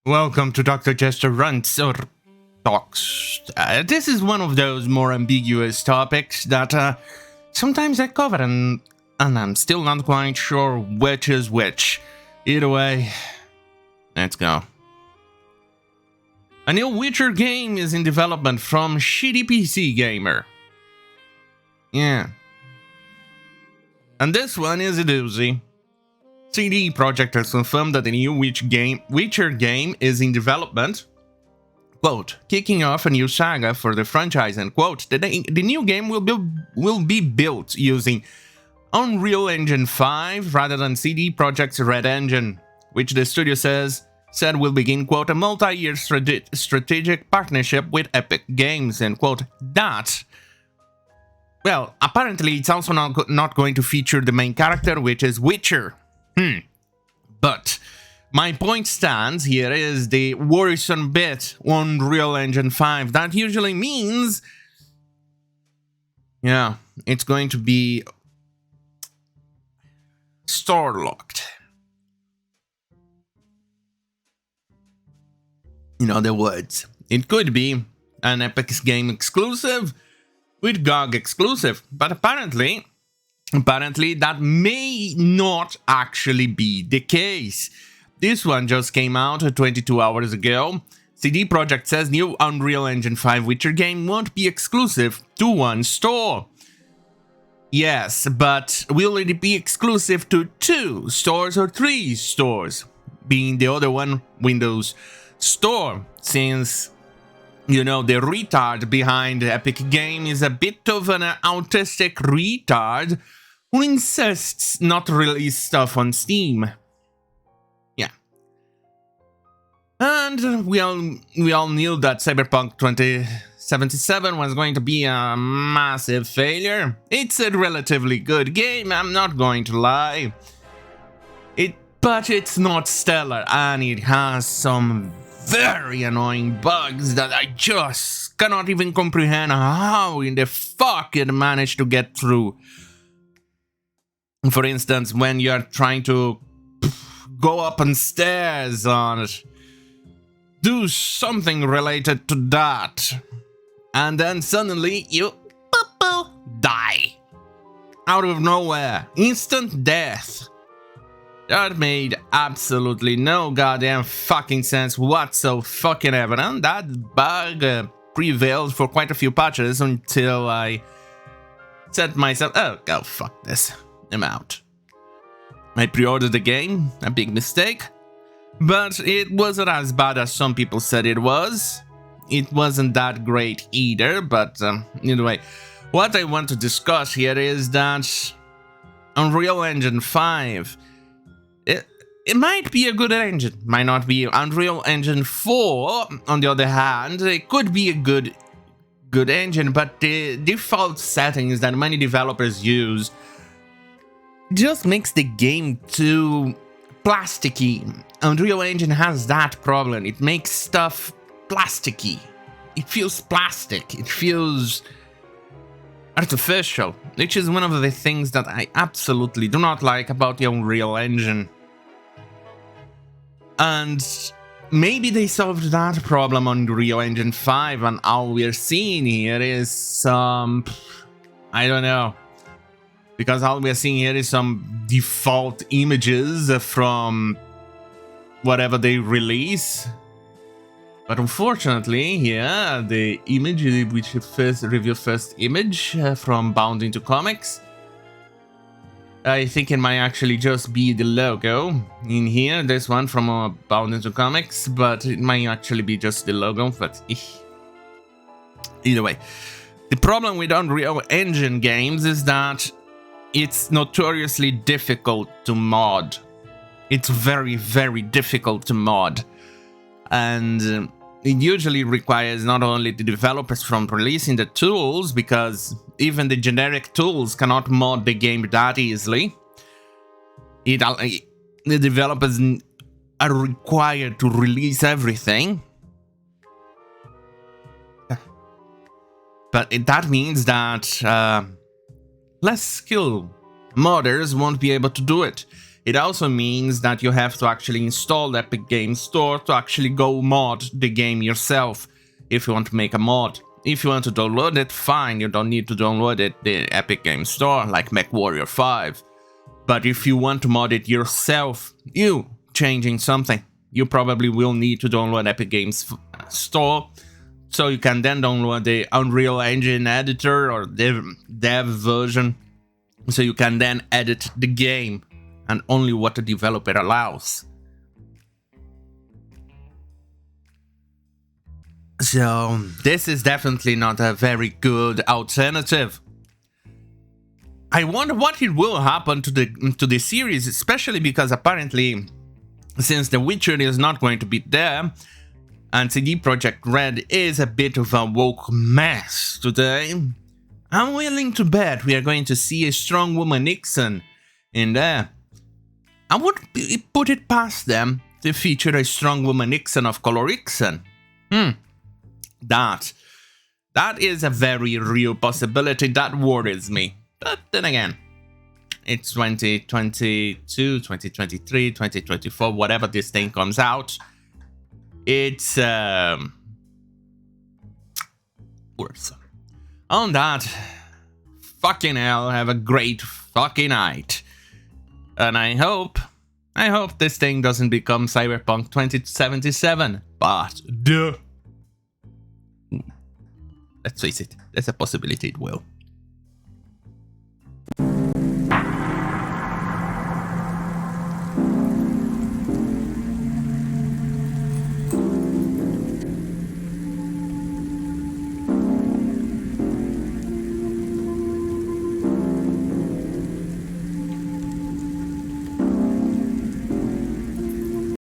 Welcome to Dr. Jester Rants or Talks. This is one of those more ambiguous topics that sometimes I cover and I'm still not quite sure which is which. Either way, let's go. A new Witcher game is in development from Shitty PC Gamer. Yeah. And this one is a doozy. CD Projekt has confirmed that the new Witcher game is in development, quote, kicking off a new saga for the franchise, and quote, the new game will be built using Unreal Engine 5 rather than CD Projekt's Red Engine, which the studio said will begin, quote, a multi-year strategic partnership with Epic Games, and quote, that. Well, apparently it's also not going to feature the main character, which is Witcher. But my point stands here is the worrisome bit on Unreal Engine 5. That usually means, yeah, it's going to be store locked. In other words, it could be an Epic Game exclusive with GOG exclusive, but apparently that may not actually be the case. This one just came out 22 hours ago. CD Projekt says new Unreal Engine 5 Witcher game won't be exclusive to one store. Yes, but will it be exclusive to 2 stores or 3 stores? Being the other one Windows Store, since, you know, the retard behind Epic Game is a bit of an autistic retard who insists not to release stuff on Steam. Yeah. And we all knew that Cyberpunk 2077 was going to be a massive failure. It's a relatively good game, I'm not going to lie. But it's not stellar, and it has some very annoying bugs that I just cannot even comprehend how in the fuck it managed to get through. For instance, when you're trying to go up on stairs on it, do something related to that, and then suddenly you die. Out of nowhere. Instant death. That made absolutely no goddamn fucking sense whatsoever. And that bug prevailed for quite a few patches until I said to myself, oh, go fuck this. I'm out. I pre-ordered the game, a big mistake, but it wasn't as bad as some people said it was. It wasn't that great either, but anyway, what I want to discuss here is that Unreal Engine 5, it might be a good engine, might not be. Unreal Engine 4, on the other hand, it could be a good engine, but the default settings that many developers use just makes the game too plasticky. Unreal Engine has that problem. It makes stuff plasticky. It feels plastic. It feels artificial, which is one of the things that I absolutely do not like about the Unreal Engine. And maybe they solved that problem on Unreal Engine 5, and all we're seeing here is some, I don't know. Because all we're seeing here is some default images from whatever they release. But unfortunately, here, the image, which review first image from Bound into Comics, I think it might actually just be the logo in here. This one from Bound into Comics, but it might actually be just the logo, but either way. The problem with Unreal Engine games is that it's notoriously difficult to mod. It's very, very difficult to mod. And it usually requires not only the developers from releasing the tools, because even the generic tools cannot mod the game that easily. The developers are required to release everything. But that means that less skilled modders won't be able to do it. It also means that you have to actually install the Epic Games Store to actually go mod the game yourself, if you want to make a mod. If you want to download it, fine, you don't need to download it, the Epic Games Store, like MechWarrior 5. But if you want to mod it yourself, you changing something, you probably will need to download Epic Games Store, so you can then download the Unreal Engine editor or dev version, so you can then edit the game, and only what the developer allows. So this is definitely not a very good alternative. I wonder what it will happen to the series, especially because apparently, since The Witcher is not going to be there, and CD Projekt Red is a bit of a woke mess today, I'm willing to bet we are going to see a strong woman Nixon in there. I would put it past them to feature a strong woman Nixon of color Ixon. That is a very real possibility that worries me. But then again, it's 2022, 2023, 2024, whatever this thing comes out. It's worse. On that, fucking hell, have a great fucking night. And I hope this thing doesn't become Cyberpunk 2077, but duh. Let's face it, there's a possibility it will.